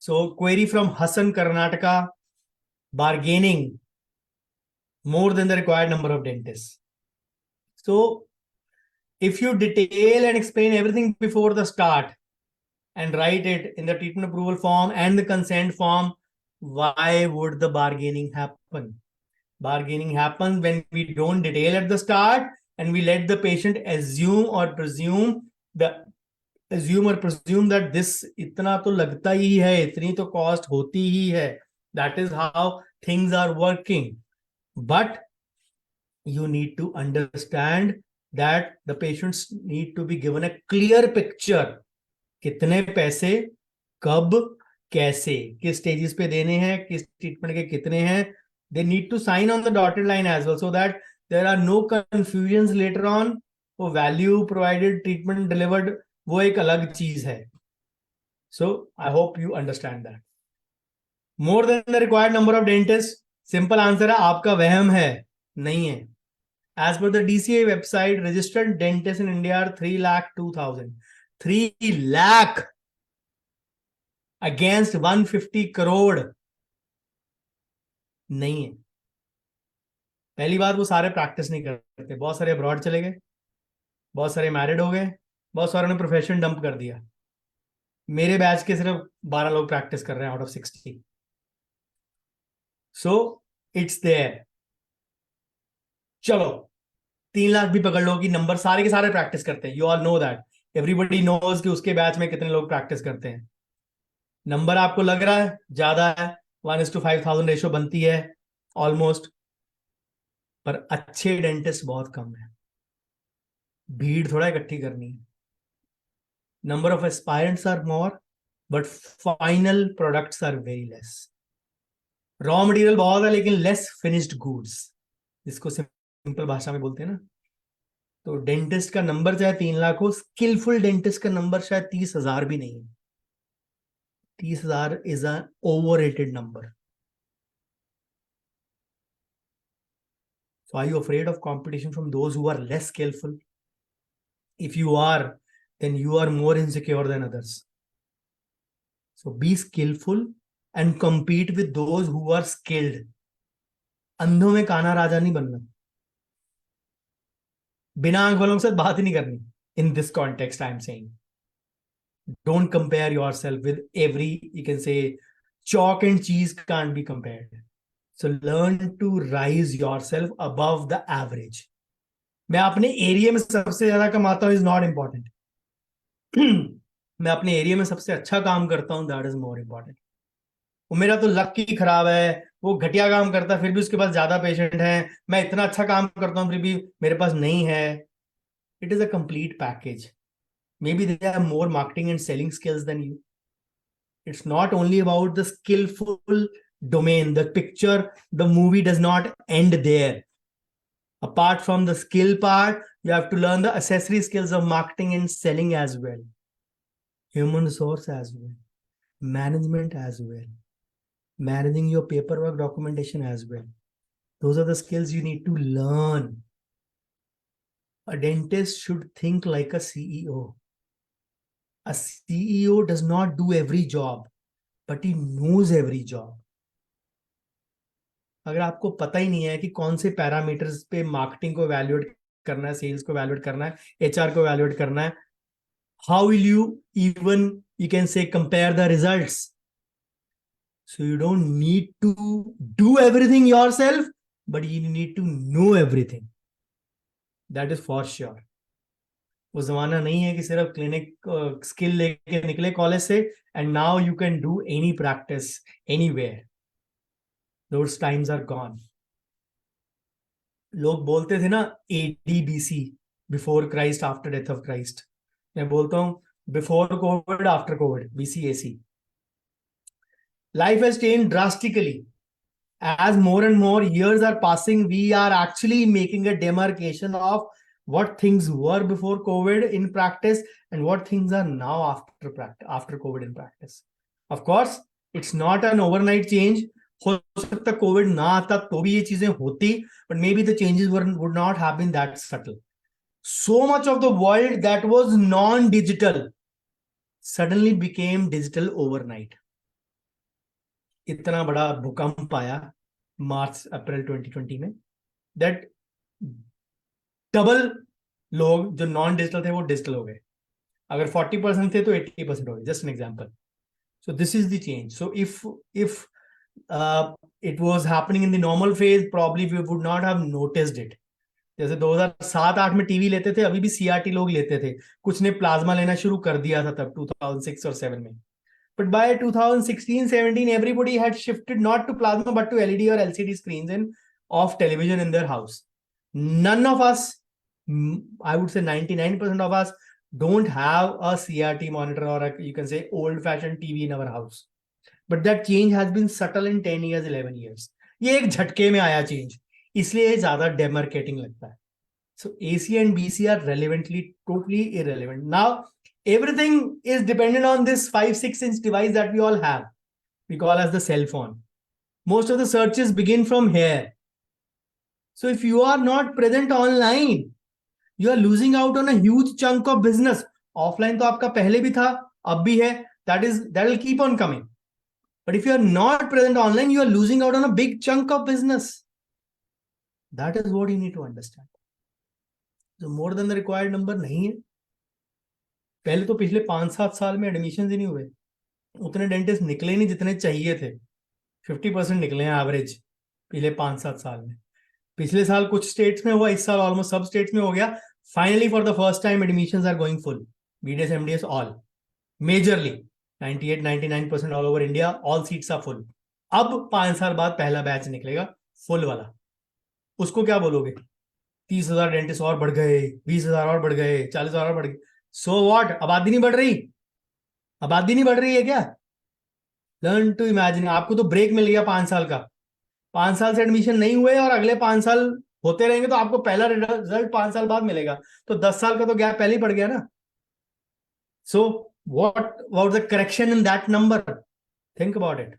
So query from Hassan, Karnataka: bargaining more than the required number of dentists. So if you detail and explain everything before the start and write it in the treatment approval form and the consent form, why would the bargaining happen? Bargaining happens when we don't detail at the start and we let the patient assume or presume that this itna to lagta hi hai, itni to cost hoti hi hai. That is how things are working. But you need to understand that the patients need to be given a clear picture. कितने पैसे, कब, कैसे, किस stages पे देने हैं, किस treatment के कितने हैं. They need to sign on the dotted line as well so that there are no confusions later on. वो value provided, treatment delivered, वो एक अलग चीज है. So I hope you understand that. More than the required number of dentists, simple answer है आपका वहम है, नहीं है. As per the DCA website, registered dentists in India are 3,02,000. 3 lakh against 150 crore. नहीं है. पहली बात, वो सारे प्रैक्टिस नहीं करते. बहुत सारे अब्रॉड चले गए, बहुत सारे मैरिड हो गए, बहुत सारे ने प्रोफेशन डंप कर दिया. मेरे बैच के सिर्फ 12 लोग प्रैक्टिस कर रहे हैं out of 60. So it's there. चलो 3 लाख भी पकड़ लो कि नंबर सारे के सारे प्रैक्टिस करते हैं. You all know that. Everybody knows कि उसके बैच में कितने लोग प्रैक्टिस करते हैं. नंबर आपको लग रहा है ज्यादा है, 1:5,000 रेशो बनती है ऑलमोस्ट, पर अच्छे डेंटिस्ट बहुत कम है. भीड़ थोड़ा इकट्ठी करनी है. Number of aspirants are more, but final products are very less. Raw material बहुत है लेकिन लेस फिनिश्ड गुड्स, जिसको सिंपल भाषा में बोलते हैं ना. तो डेंटिस्ट का नंबर चाहे 3 लाख हो, स्किलफुल डेंटिस्ट का नंबर शायद 30,000 भी नहीं है. 30,000 is an overrated number. So are you afraid of competition from those who are less skillful? If you are, then you are more insecure than others. So be skillful and compete with those who are skilled. अंधों में काना राजा नहीं बनना, बिना आंख वालों के साथ बात ही नहीं करनी. In this context, I am saying, don't compare yourself with every, you can say, chalk and cheese can't be compared. So learn to rise yourself above the average. मैं अपने एरिया में सबसे ज्यादा कमाता हूं इज नॉट इंपॉर्टेंट. मैं अपने area में सबसे अच्छा काम करता हूं, दैट इज मोर इंपॉर्टेंट. वो मेरा तो लक ही खराब है, वो घटिया काम करता है फिर भी उसके पास ज्यादा पेशेंट हैं. मैं इतना अच्छा काम करता हूं फिर भी मेरे पास नहीं है. It is a complete package. Maybe they have more marketing and selling skills than you. It's not only about the skillful domain. The picture, the movie does not end there. Apart from the skill part, you have to learn the accessory skills of marketing and selling as well. Human resource as well. Management as well. Managing your paperwork documentation as well. Those are the skills you need to learn. A dentist should think like a CEO. A CEO does not do every job, but he knows every job. अगर आपको पता ही नहीं है कि कौन से parameters पे marketing को एवेल्युएट करना है, सेल्स को एवेल्युएट करना है, एचआर को एवेल्युएट करना है, how will you even, you can say, compare the results. So you don't need to do everything yourself, but you need to know everything. That is for sure. वो जमाना नहीं है कि सिर्फ क्लिनिक स्किल लेके निकले कॉलेज से and now you can do any practice anywhere. Those times are gone. लोग बोलते थे ना ADBC, before Christ, after death of Christ. मैं बोलता हूं before Covid, after Covid, BCAC. Life has changed drastically. As more and more years are passing, we are actually making a demarcation of what things were before COVID in practice and what things are now after COVID in practice. Of course, it's not an overnight change. हो सकता Covid ना आता तो भी ये चीजें होती, but maybe the changes would not have been that subtle. So much of the world that was non-digital suddenly became digital overnight. इतना बड़ा भूकंप आया मार्च अप्रैल 2020 में, दैट डबल लोग जो नॉन डिजिटल थे वो डिजिटल हो गए. अगर 40% थे तो 80% हो गए. Just an example. So this is the change. So if it was happening in the normal phase, probably we would not have noticed it. जैसे 2007-8 में टीवी लेते थे, अभी भी सीआरटी लोग लेते थे. कुछ ने प्लाज्मा लेना शुरू कर दिया था तब 2006 और 7 में. But by 2016-17, everybody had shifted not to plasma but to LED or LCD screens and of television in their house. None of us, I would say 99% of us, don't have a CRT monitor or you can say old-fashioned TV in our house. But that change has been subtle in 10 years, 11 years. ये एक झटके में आया change, इसलिए ज्यादा डेमार्केटिंग लगता है. So AC and BC are relevantly totally irrelevant. Now everything is dependent on this 5-6 inch device that we all have. We call as the cell phone. Most of the searches begin from here. So if you are not present online, you are losing out on a huge chunk of business. Offline तो आपका पहले भी था, अब भी है. That will keep on coming. But if you are not present online, you are losing out on a big chunk of business. That is what you need to understand. So more than the required number नहीं है. पहले तो पिछले 5-7 साल में admission ही नहीं हुए, उतने डेंटिस्ट निकले नहीं जितने चाहिए थे. 50% निकले हैं एवरेज पिछले 5-7 साल में. पिछले साल कुछ स्टेट्स में हुआ, इस साल ऑलमोस्ट सब स्टेट्स में हो गया. Finally for the first time admissions are going full. BDS MDS all majorly 98-99% all over India, all seats are full. अब 5 साल बाद पहला बैच निकलेगा फुल वाला. उसको क्या बोलोगे? 30,000 डेंटिस्ट और बढ़ गए, 20,000 और बढ़ गए, 40,000 और बढ़ गए. So what? आबादी नहीं बढ़ रही? आबादी नहीं बढ़ रही है क्या? Learn to imagine. आपको तो ब्रेक मिल गया 5 साल का. 5 साल से एडमिशन नहीं हुए और अगले 5 साल होते रहेंगे तो आपको पहला रिजल्ट 5 साल बाद मिलेगा. तो 10 साल का तो गैप पहले ही पड़ गया ना. So what the correction in that number? Think about it.